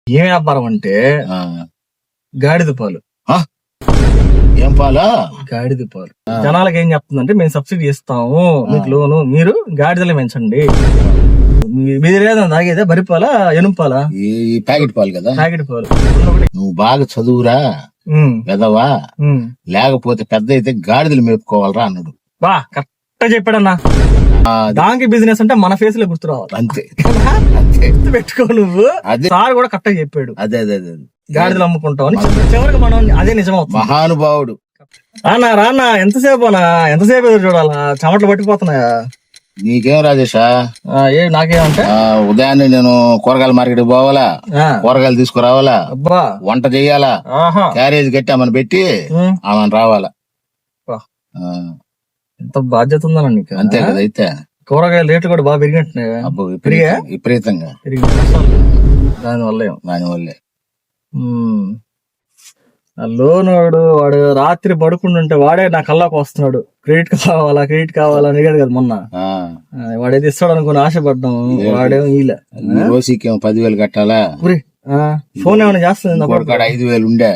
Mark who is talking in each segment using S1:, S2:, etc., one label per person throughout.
S1: ఏం వ్యాపారం అంటే
S2: ఆ,
S1: గాడిద పాలు.
S2: ఆ, ఏం పాలా?
S1: గాడిద పాలు జనాలకు ఏం చెప్తుందంటే మేము సబ్సిడీ ఇస్తాము మీకు లోను, మీరు గాడిదలు పెంచండి. మీరు ఏదైనా తాగేదే బరి పాలా ఎనుము పాలా?
S2: ఈ ప్యాకెట్ పాలు కదా.
S1: ప్యాకెట్ పాలు.
S2: నువ్వు బాగా చదువురా పెదవా, లేకపోతే పెద్ద అయితే గాడిదలు మేపుకోవాలరా అన్నాడు.
S1: బా కరెక్ట్ చెప్పాడన్నా. దానికి బిజినెస్ అంటే మన ఫేస్ లో గుర్తు రావాలి
S2: అంతే
S1: గుర్తు పెట్టుకో నువ్వు.
S2: అదే
S1: సార్ కూడా కరెక్ట్ చెప్పాడు,
S2: అదే అదే అదే
S1: గాడిదలు అమ్ముకుంటాం అని. చివరికి మనం అదే నిజమవుతుంది.
S2: మహానుభావుడు.
S1: రానా ఎంతసేపు ఎదురు చూడాలా, చెమటలు పట్టిపోతున్నాయా?
S2: నీకేం రాజేషా?
S1: నాకేమంటే
S2: ఉదయాన్నే నేను కూరగాయల మార్కెట్ పోవాలా, కూరగాయలు తీసుకురావాలా,
S1: అబ్బా
S2: వంట చెయ్యాలా, క్యారేజ్ కట్టి ఆమెను పెట్టి ఆమెను రావాలా.
S1: ఎంత బాధ్యత ఉందన్న నీకు.
S2: అంతే కదా. అయితే
S1: కూరగాయల రేట్లు కూడా బాగా పెరిగినట్టున్నాయి.
S2: విపరీతంగా దానివల్లే
S1: లోన్ వాడు రాత్రి పడుకుంటుంటే వాడే నా కల్లాకు వస్తున్నాడు. క్రెడిట్ కావాలా అని అడిగాడు కదా మొన్న. వాడేది ఇస్తాడు అనుకుని ఆశపడ్డాం, వాడేమో ఈలే.
S2: రోజుకి 10,000 కట్టాలా?
S1: ఫోన్ ఏమైనా చేస్తుంది?
S2: 5,000 ఉండే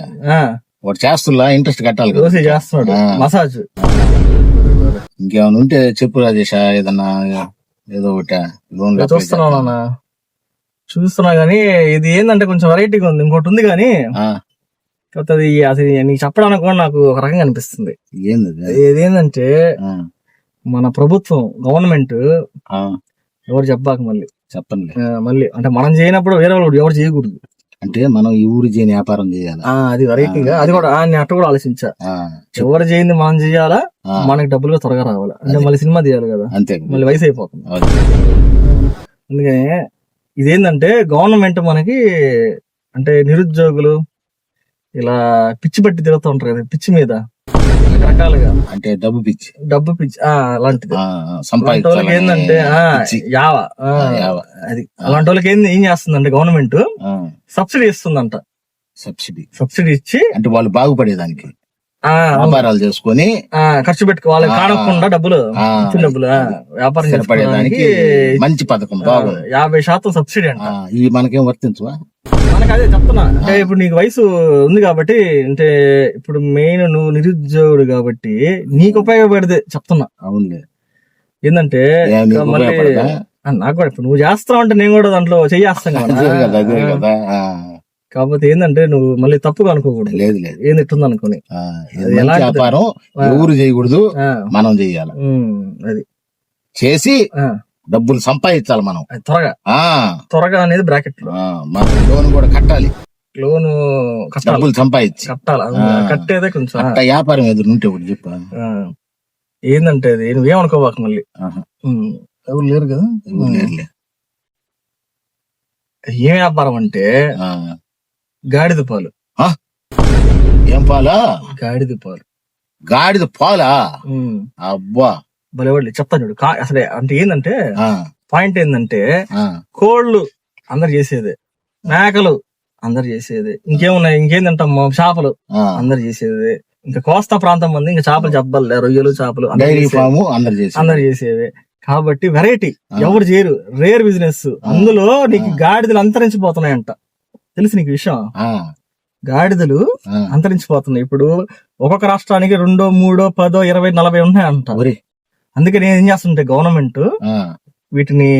S2: వాడు చేస్తున్నా, ఇంట్రెస్ట్ కట్టాలి కదా.
S1: రోజు చేస్తున్నాడు మసాజ్.
S2: ఇంకేమైనా ఉంటే చెప్పు రాజేషా, ఏదన్నా ఏదో ఒకటి లోన్
S1: చూస్తున్నా గానీ ఇది ఏంటంటే కొంచెం వెరైటీగా ఉంది. ఇంకోటి ఉంది గానీ అసలు నీకు చెప్పడానికి కూడా నాకు ఒక రకంగా అనిపిస్తుంది. ఇదేంటంటే మన ప్రభుత్వం గవర్నమెంట్ ఎవరు చెప్పాక
S2: చెప్పండి
S1: మళ్ళీ అంటే మనం చేయనప్పుడు వేరే వాళ్ళు ఎవరు చేయకూడదు.
S2: అంటే మనం ఈ ఊరు చేయని వ్యాపారం చేయాలి.
S1: అది వెరైటీగా, అది కూడా అట్ట కూడా ఆలోచించా. ఎవరు చేయింది మనం చేయాలా, మనకి డబ్బులుగా త్వరగా రావాలా. అంటే మళ్ళీ సినిమా తీయాలి కదా,
S2: అంతే
S1: మళ్ళీ వయసు అయిపోతుంది. అందుకని ఇదేంటంటే గవర్నమెంట్ మనకి అంటే నిరుద్యోగులు ఇలా పిచ్చి పట్టి తిరుగుతూ ఉంటారు కదా, పిచ్చి మీద రకాలుగా.
S2: అంటే డబ్బు పిచ్చి
S1: అలాంటిది. వాళ్ళకి ఏంటంటే అది అలాంటి వాళ్ళకి ఏం చేస్తుందంటే గవర్నమెంట్ సబ్సిడీ ఇస్తుందంట. సబ్సిడీ ఇచ్చి
S2: అంటే వాళ్ళు బాగుపడేదానికి వ్యాపారాలు చేసుకొని
S1: ఖర్చు పెట్టుకో, వాళ్ళకి కానకుండా డబ్బులు వ్యాపారం
S2: చేసుకోవడానికి మంచి పథకం.
S1: 50% సబ్సిడీ అంట.
S2: ఇది మనకేం వర్తించవా?
S1: మనకు అదే చెప్తున్నా. అంటే ఇప్పుడు నీకు వయసు ఉంది కాబట్టి, అంటే ఇప్పుడు మెయిన్ నువ్వు నిరుద్యోగుడు కాబట్టి నీకు ఉపయోగపడితే చెప్తున్నా.
S2: అవునులే.
S1: ఏంటంటే నాకు కూడా ఇప్పుడు నువ్వు చేస్తావు అంటే నేను కూడా దాంట్లో చెయ్యేస్తాను కదా. కాకపోతే ఏంటంటే నువ్వు మళ్ళీ తప్పుగా అనుకోకూడదు.
S2: లేదు
S1: ఏంది ఇట్టుంది అనుకుని
S2: వ్యాపారం ఎవరు చేయకూడదు, మనం చెయ్యాలి.
S1: అది
S2: చేసి డబ్బులు సంపాదించాలి మనం
S1: త్వరగా అనేది బ్రాకెట్ లో.
S2: మనం లోన్ కూడా కట్టాలి,
S1: లోన్
S2: డబ్బులు సంపాదించి
S1: కట్టేదే కొంచెం
S2: వ్యాపారం ఎదురు ఉంటే ఒకటి చెప్ప.
S1: ఏంటంటే అది నువ్వేమనుకోవాక మళ్ళీ ఎవరు లేరు కదా. ఏం వ్యాపారం అంటే గాడిద పాలు.
S2: ఏం పాలా?
S1: గాడిద
S2: పాలా? అబ్బా
S1: భలేవాళ్ళు చెప్తాను చూడు. అసలే అంటే ఏంటంటే పాయింట్ ఏంటంటే కోళ్ళు అందరు చేసేదే, మేకలు అందరు చేసేదే, ఇంకేందంటాం చేపలు అందరు చేసేదే, ఇంకా కోస్తా ప్రాంతం మంది ఇంకా చేపలు చెప్పాలి, రొయ్యలు చేపలు అందరు చేసేవే. కాబట్టి వెరైటీ ఎవరు చేయరు, రేర్ బిజినెస్. అందులో నీకు గాడిదలు అంతరించిపోతున్నాయంట. తెలుసు నీకు విషయం? గాడిదలు అంతరించిపోతున్నాయి. ఇప్పుడు ఒక్కొక్క రాష్ట్రానికి 2, 3, 10, 20, 40 ఉన్నాయంట. అందుకని ఏం చేస్తుంటే గవర్నమెంట్ వీటిని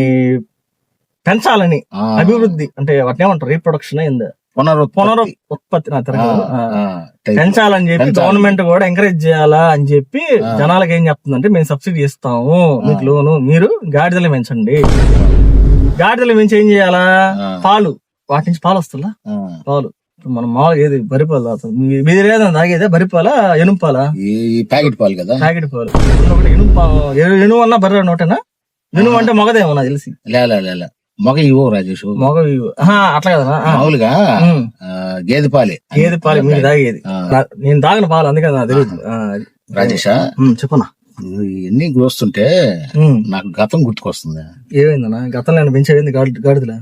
S1: పెంచాలని, అభివృద్ధి అంటే వాటిని ఏమంటారు, రీప్రొడక్షన్ అయింది, పునరుత్పత్తి పెంచాలని చెప్పి గవర్నమెంట్ కూడా ఎంకరేజ్ చేయాలా అని చెప్పి జనాలకు ఏం చెప్తుందంటే మేము సబ్సిడీ ఇస్తాము మీకు లోను, మీరు గాడిదలు పెంచండి. గాడిదలు పెంచి ఏం చేయాలా, పాలు, వాటి నుంచి పాలు వస్తుందా, పాలు మనం మామూలుగా ఏది బరిపాలు తాగుతాం. మీరు ఏదైనా తాగేదే బరిపాలా ఎనుము పాలా?
S2: ప్యాకెట్ పాలు కదా.
S1: ప్యాకెట్ పాలు. ఎనుము అన్నా బర్రె నోటేనా? ఎనుము అంటే మొగదేమో నాకు తెలిసి.
S2: మొగ ఇవ్వు రాజేష్,
S1: మొగ ఇవ్వు అట్లా కదా.
S2: మామూలుగా గేదె పాలే
S1: మీరు తాగేది. నేను తాగిన పాలు, అందుకే నాకు తెలియదు.
S2: రాజేషా
S1: చెప్పనా,
S2: ఎన్ని చూస్తుంటే నాకు గతం గుర్తుకొస్తుంది.
S1: ఏమైందన్నా గతంలో నేను పెంచేది గాడిదలా?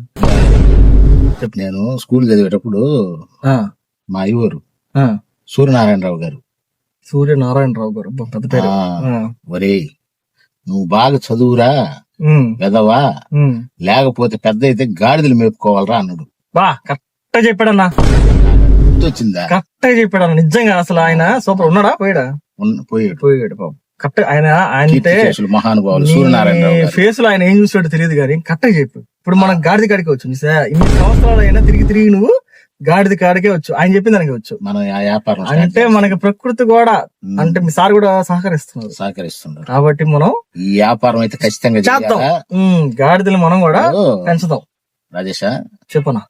S2: నేను స్కూల్ చదివేటప్పుడు మా అయ్యవారు సూర్యనారాయణరావు గారు
S1: పెద్ద పేరు.
S2: ఒరే నువ్వు బాగా చదువురా పెదవా, లేకపోతే పెద్ద అయితే గాడిదలు మేపుకోవాలరా అన్నాడు.
S1: బా కరెక్ట్ చెప్పాడన్నా,
S2: వచ్చిందా?
S1: కరెక్ట్ చెప్పాడన్నా, నిజంగా అసలు ఆయన సూపర్. ఉన్నాడా పోయాడా? పోయాడు పాపం. కరెక్ట్. ఆయన అంటే
S2: మహానుభావులు సూర్యనారాయణ
S1: ఫేస్ లో ఆయన ఏం చూసాడో తెలియదు కానీ కరెక్ట్ చెప్పు. ఇప్పుడు మనం గాడిద కాడికి వచ్చు, ఇన్ని సంవత్సరాలు అయినా తిరిగి నువ్వు గాడిద కాడికే వచ్చు, ఆయన చెప్పిన దానికి వచ్చు.
S2: మన వ్యాపారం
S1: అంటే మనకి ప్రకృతి కూడా, అంటే మీ సార్ కూడా సహకరిస్తున్నారు కాబట్టి మనం
S2: ఈ వ్యాపారం అయితే ఖచ్చితంగా
S1: చేద్దాం. గాడిదలు మనం కూడా పెంచుదాం.
S2: రాజేష్
S1: చెప్పనా?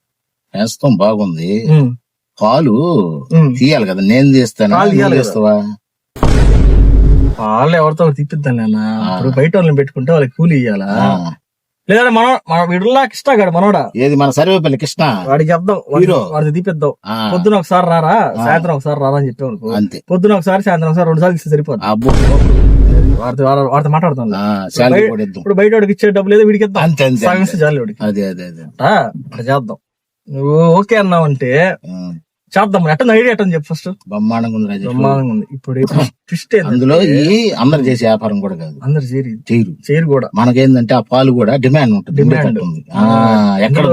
S2: పెంచుతాం, బాగుంది. పాలు తీయాలి కదా, నేను తీస్తావా?
S1: పాలు ఎవరితో తిప్పిద్దాం నాన్న. ఇప్పుడు బయట వాళ్ళని పెట్టుకుంటే వాళ్ళకి కూలి ఇయ్యాలా? లేదా మన వీడులా కృష్ణ గాడు మనోడా,
S2: ఏది మన సర్వేపల్లి కృష్ణ,
S1: వాడికి చెప్దాం, వాడికి తీపిద్దాం. పొద్దున ఒకసారి రారా, సాయంత్రం ఒకసారి రారా అని చెప్పాను.
S2: అంతే,
S1: పొద్దున ఒకసారి సాయంత్రం ఒకసారి 2 సార్లు ఇస్తే సరిపోతుంది. వాడితో మాట్లాడతాం. ఇప్పుడు బయట వాడికి ఇచ్చే డబ్బులు ఏదో వీడికి ఇద్దాం, చాలు వాడికి.
S2: అదే
S1: చేద్దాం. నువ్వు ఓకే అన్నావు అంటే చేద్దాం. ఎట్ట ఐడియా ఎట్టని చెప్పు ఫస్ట్.
S2: బ్రహ్మాండంగా ఉంది.
S1: బ్రహ్మాండంగా ఉంది. ఇప్పుడు ట్విస్ట్
S2: అందులో అందరు చేసే వ్యాపారం కూడా కాదు, అందరు చేయరు కూడా. మనకేందంటే ఆ పాలు కూడా డిమాండ్ ఉంటుంది. ఎక్కడ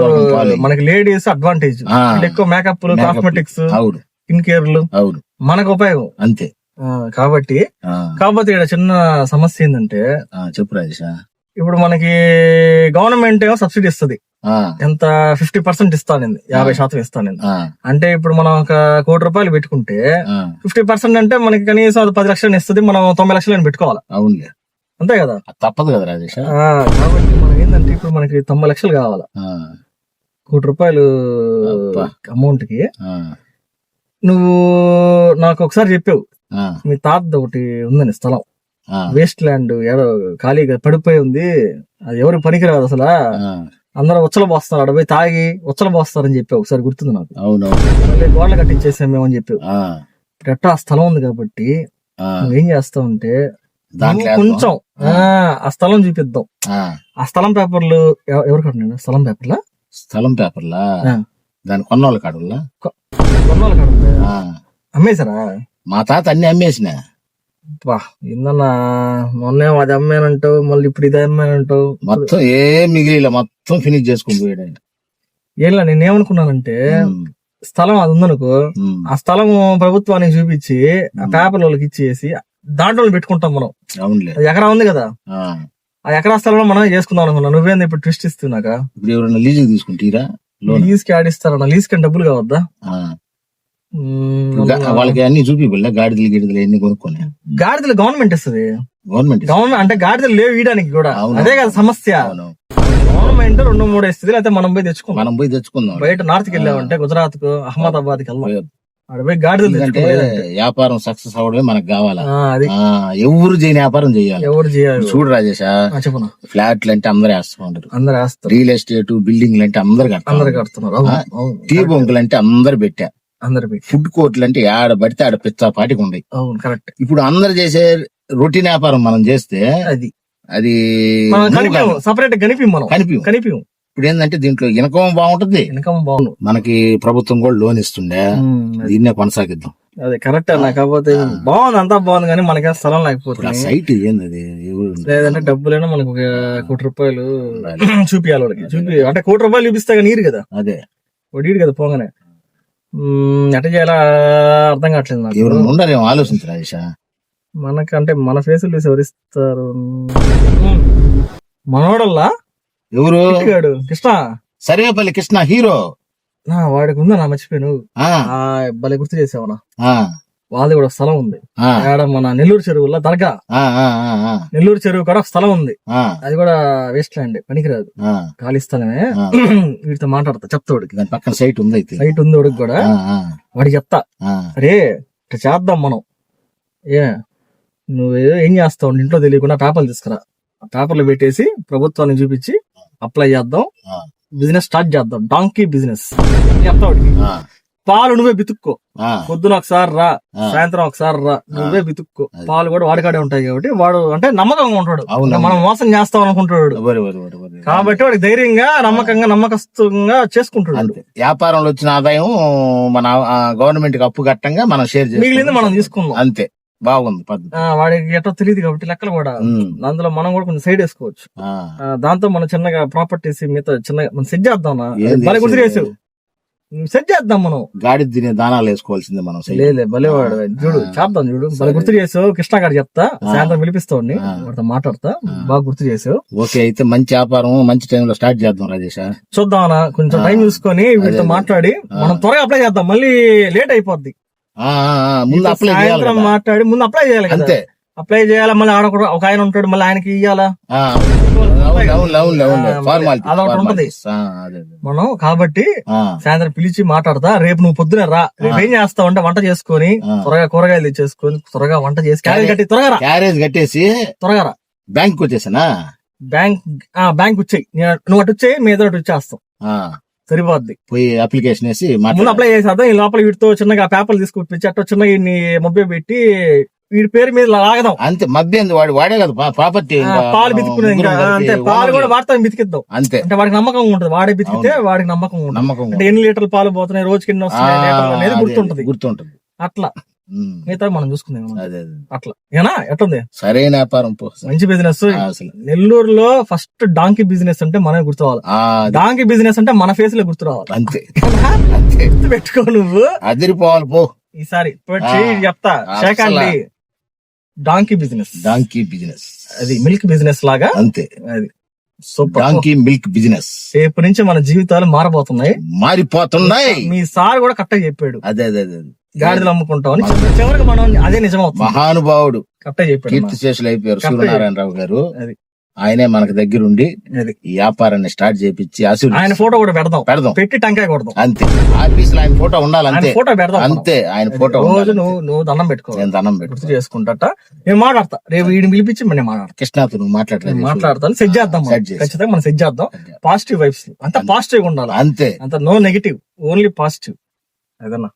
S1: మనకి లేడీస్ అడ్వాంటేజ్, ఎక్కువ మేకప్, కాస్మెటిక్స్, స్కిన్ కేర్లు మనకు ఉపయోగం
S2: అంతే.
S1: కాబట్టి ఇక్కడ చిన్న సమస్య ఏంటంటే,
S2: చెప్పు రాజేష్,
S1: ఇప్పుడు మనకి గవర్నమెంట్ ఏమో సబ్సిడీ ఇస్తుంది. ఎంత 50% ఇస్తానండి, 50% ఇస్తానండి. అంటే ఇప్పుడు మనం ఒక ₹1 కోటి పెట్టుకుంటే 50% అంటే మనకి కనీసం అది 10 లక్షలు ఇస్తుంది. మనం 90 లక్షలు పెట్టుకోవాలి.
S2: అవునులే,
S1: అంతే కదా,
S2: తప్పదు కదా రాజేష్.
S1: కాబట్టి మనం ఏంటంటే ఇప్పుడు మనకి 90 లక్షలు కావాలి. ₹1 కోటి అమౌంట్ కి నువ్వు నాకు ఒకసారి చెప్పావు, మీ తాత ఒకటి ఉందని స్థలం, వేస్ట్ ల్యాండ్, ఖాళీగా పడిపోయి ఉంది, అది ఎవరికి పనికిరాదు అసలు, అందరూ ఉచ్చలు పోస్తారు, అడవి తాగి ఉచ్చలు పోస్తారని చెప్పి ఒకసారి గుర్తుంది నాకు. మళ్ళీ గోడలు కట్టించేసాం మేము అని చెప్పి. గట్ట ఆ స్థలం ఉంది కాబట్టి నువ్వేం చేస్తావు అంటే కొంచెం ఆ స్థలం చూపిద్దాం. ఆ స్థలం పేపర్లు ఎవరు కట్టినా? స్థలం పేపర్లా
S2: దాని కొన్నోళ్ళ కాడుల్లా
S1: అమ్మేశారా?
S2: మా తాత అన్ని అమ్మేసిన.
S1: ఏందన్నా, మొన్నేమో అది అమ్మానంటావు, మళ్ళీ ఇప్పుడు ఇది అమ్మానంటావు,
S2: మొత్తం ఏం మిగిలిలా, మొత్తం ఫినిష్ చేసుకుని పోయాడు.
S1: ఏలా నేనేమనుకున్నానంటే, స్థలం అది ఉందనుకో, ఆ స్థలం ప్రభుత్వానికి చూపించి ఆ పేపర్ వాళ్ళకి ఇచ్చేసి దాంట్లో పెట్టుకుంటాం మనం. ఎకరా ఉంది కదా, ఆ ఎకరా స్థలంలో మనం చేసుకుందాం అనుకున్నా. నువ్వేంది ఇప్పుడు ట్విస్ట్ ఇస్తున్నాక?
S2: ఇప్పుడు ఎవరైనా లీజ్ తీసుకుంటారా?
S1: లీజ్ కి ఆడిస్తారా? లీజ్ కి డబ్బులు కావద్దా?
S2: వాళ్ళకి అన్ని చూపిల్ల, గాడిదలు గిడిదలు ఎన్ని కొనుక్కొని.
S1: గాడిదలు గవర్నమెంట్ ఇస్తుంది. గవర్నమెంట్ అంటే గాడిదలు లేవు ఇయడానికి కూడా, అదే కదా సమస్య. గవర్నమెంట్ 2-3 ఇస్తుంది, లేకపోతే మనం పోయి తెచ్చుకుందాం. బయట నార్త్ కి వెళ్ళామంటే గుజరాత్ కు, అహ్మదాబాద్ కి వెళ్ళాం, గాడిదలు
S2: వ్యాపారం సక్సెస్ అవడమే మనకు కావాలా. ఎవరు చేయని వ్యాపారం చేయాలి. చూడు రాజేష్, ఫ్లాట్లు అంటే అందరూ వేస్తూ ఉంటారు, రియల్ ఎస్టేట్ బిల్డింగ్లు అంటే అందరు కడుతున్నారు, టీ బంకులు అంటే అందరు పెట్టా, ఫుడ్ కోర్టులు అంటే ఆడ పడితే ఆడ పిచ్చా పాటికి ఉన్నాయి. ఇప్పుడు అందరు చేసే రొటీన్ వ్యాపారం మనం చేస్తే అది
S1: సపరేట్ కనిపి.
S2: ఇప్పుడు ఏంటంటే దీంట్లో ఇన్కమ్ బాగుంటది, మనకి ప్రభుత్వం కూడా లోన్ ఇస్తుండే, దీన్నే కొనసాగిద్దాం.
S1: అదే కరెక్ట్ అన్న. కాకపోతే బాగుంది, అంతా బాగుంది, కానీ మనకి స్థలం లేకపోతే
S2: సైట్ ఏంది,
S1: లేదంటే డబ్బులైనా మనకు ₹1 కోటి చూపియాలి వాడికి. అంటే ₹1 కోటి చూపిస్తే కానీ నీరు కదా,
S2: అదే
S1: వడ్డీ కదా పోగానే. ఎట్ట చేయాలా అర్థం కావట్లేదు నాకు.
S2: ఎవరు ఉండరేమో ఆలోచించరా
S1: మనకంటే మన ఫేసులు చూసి ఎవరిస్తారు? మనోడల్లా ఎవరు? కృష్ణ,
S2: సర్వేపల్లి కృష్ణ హీరో.
S1: వాడికి ఉందా? నా మర్చిపోయాను, భలే గుర్తు చేసావనా. వాళ్ళది కూడా స్థలం ఉంది మన నెల్లూరు చెరువులో దర్గా. నెల్లూరు చెరువు కూడా స్థలం ఉంది, అది కూడా వేస్ట్ ల్యాండ్, పనికిరాదు, ఖాళీ స్థలమే. వీటితో మాట్లాడతా, చెప్తా వాడికి.
S2: పక్కన సైట్ ఉంది
S1: వాడికి కూడా. వాడికి చెప్తా, అరే ఇట్లా చేద్దాం మనం, నువ్వు ఏం చేస్తావు, ఇంట్లో తెలియకుండా పేపర్లు తీసుకురా, పేపర్లు పెట్టేసి ప్రభుత్వాన్ని చూపించి అప్లై చేద్దాం, బిజినెస్ స్టార్ట్ చేద్దాం, డాంకీ బిజినెస్ చెప్తా వాడికి. పాలు నువ్వే బితుక్కో, పొద్దున ఒకసారి రా, సాయంత్రం ఒకసారి రా, నువ్వే బితుక్కో. పాలు కూడా వాడికాడే ఉంటాయి కాబట్టి వాడు అంటే నమ్మకంగా ఉంటాడు, మనం మోసం చేస్తాం అనుకుంటాడు కాబట్టి వాడికి ధైర్యంగా నమ్మకస్తుగా చేసుకుంటాడు.
S2: వ్యాపారంలో వచ్చిన ఆదాయం మన గవర్నమెంట్ కి అప్పు కట్టంగా మనం షేర్
S1: మిగిలింది మనం తీసుకుందాం,
S2: అంతే. బాగుంది పద్ధతి.
S1: వాడికి ఎట్లా తెలియదు కాబట్టి లెక్కలు కూడా, అందులో మనం కూడా కొంచెం సైడ్ వేసుకోవచ్చు. దాంతో మనం చిన్నగా ప్రాపర్టీస్ మిగతా చిన్నగా మనం సెట్ చేద్దాం. గుర్తు చేసావు, సెట్ చేద్దాం మనం.
S2: గాడి తినే దానాలు వేసుకోవాల్సిందే మనం.
S1: లేదు భలేవాడు చూడు, చేద్దాం చూడు. భలే గుర్తు చేసావు. కృష్ణ గారు చెప్తా, సాయంత్రం పిలిపిస్తావు, వాడితో మాట్లాడతా. బాగా గుర్తు చేసావు.
S2: ఓకే, అయితే మంచి వ్యాపారం మంచి టైంలో స్టార్ట్ చేద్దాం రాజేష్.
S1: చూద్దాం అన్న, కొంచెం టైం చూసుకొని వీటితో మాట్లాడి మనం త్వరగా అప్లై చేద్దాం. మళ్ళీ లేట్ అయిపోద్ది.
S2: ముందు అప్లై
S1: సాయంత్రం మాట్లాడి ముందు అప్లై చేయాలి కదా.
S2: అంతే,
S1: అప్లై చేయాలి. మళ్ళీ ఆడ కూడా ఒక ఆయన ఉంటాడు, మళ్ళీ ఆయనకి ఇయ్యాలా, అదొకటి ఉంటది మనం. కాబట్టి సాయంత్రం పిలిచి మాట్లాడతా. రేపు నువ్వు పొద్దున రా. రేపు ఏం చేస్తావు అంటే వంట చేసుకొని త్వరగా కూరగాయలు తెచ్చేసుకొని త్వరగా వంట చేసి క్యారేజ్ కట్టి త్వరగా రా.
S2: క్యారేజ్ కట్టేసి
S1: త్వరగా రా.
S2: బ్యాంక్ వచ్చేసానా?
S1: బ్యాంక్ వచ్చేయి. నువ్వు అటు వచ్చేయి, మీద అటు వచ్చేస్తాం. సరిపోద్ది.
S2: పోయి అప్లికేషన్ వేసి
S1: ముందు అప్లై చేసేద్దాం. ఈ లోపల వీటితో చిన్నగా పేపర్లు తీసుకొచ్చి అట్ట చిన్నగా మొబ్బే పెట్టి వీడి పేరు మీద లాగదాం.
S2: అంతే. మధ్య వాడే కదా ప్రాపర్టీ.
S1: పాలు బితుకునే అంతే. పాలు కూడా వాడతాం, బితికిద్దాం.
S2: అంతే.
S1: అంటే వాడికి నమ్మకం ఉంటుంది. వాడే బితికితే వాడికి నమ్మకం ఉంటుంది. అంటే ఎన్ని లీటర్లు పాలు పోతున్నాయి, రోజుకి ఎన్ని వస్తున్నాయి అనేది గుర్తుంటది. అట్లా మిగతా మనం చూసుకుందాం. అట్లా ఏనా ఎట్లుంది?
S2: సరైన వ్యాపారం,
S1: మంచి బిజినెస్. నెల్లూరులో ఫస్ట్ డాంకీ బిజినెస్ అంటే మనమే గుర్తురావాలి. డాంకీ బిజినెస్ అంటే మన ఫేస్ లో గుర్తురావాలి.
S2: అంతే.
S1: గుర్తు పెట్టుకో నువ్వు.
S2: అదిరిపోవాలి పో.
S1: ఈసారి చెప్తా. షేకండి డాంకీ బిజినెస్.
S2: డాంకీ బిజినెస్
S1: అది మిల్క్ బిజినెస్ లాగా.
S2: అంతే.
S1: అది సూపర్.
S2: Donkey milk business.
S1: రేపు నుంచి మన జీవితాలు మారిపోతున్నాయి. మీ సార్ కూడా కరెక్ట్ చెప్పాడు.
S2: అదే
S1: గాడిదలు అమ్ముకుంటామని. చివరికి మనం అదే నిజమవుతుంది.
S2: మహానుభావుడు
S1: కరెక్ట్ చెప్పాడు.
S2: కీర్తిశేషులు అయిపోయారు సూర్యనారాయణరావు గారు. ఆయనే మనకు దగ్గరుండి ఈ వ్యాపారాన్ని స్టార్ట్ చేపించి
S1: ఆయన ఫోటో కూడా పెడదాం. పెట్టి టంకాయ కొడదాం.
S2: అంతే. ఆఫీస్ లో ఆయన ఫోటో ఉండాలి. అంతే.
S1: ఫోటో పెడదాం.
S2: అంతే. ఆయన ఫోటో
S1: రోజు నువ్వు దండం పెట్టుకో.
S2: నేను దండం
S1: గుర్తు చేసుకుంటా. నేను మాట్లాడతా. రేపు వీడిని పిలిపించి నేను మాట్లాడతా.
S2: కృష్ణాతో నువ్వు మాట్లాడతాను.
S1: సెట్ చేద్దాం. ఖచ్చితంగా మనం సెట్ చేద్దాం. పాజిటివ్ వైబ్స్ అంతా పాజిటివ్ ఉండాలి.
S2: అంతే.
S1: అంత నో నెగిటివ్, ఓన్లీ పాజిటివ్. ఏదన్నా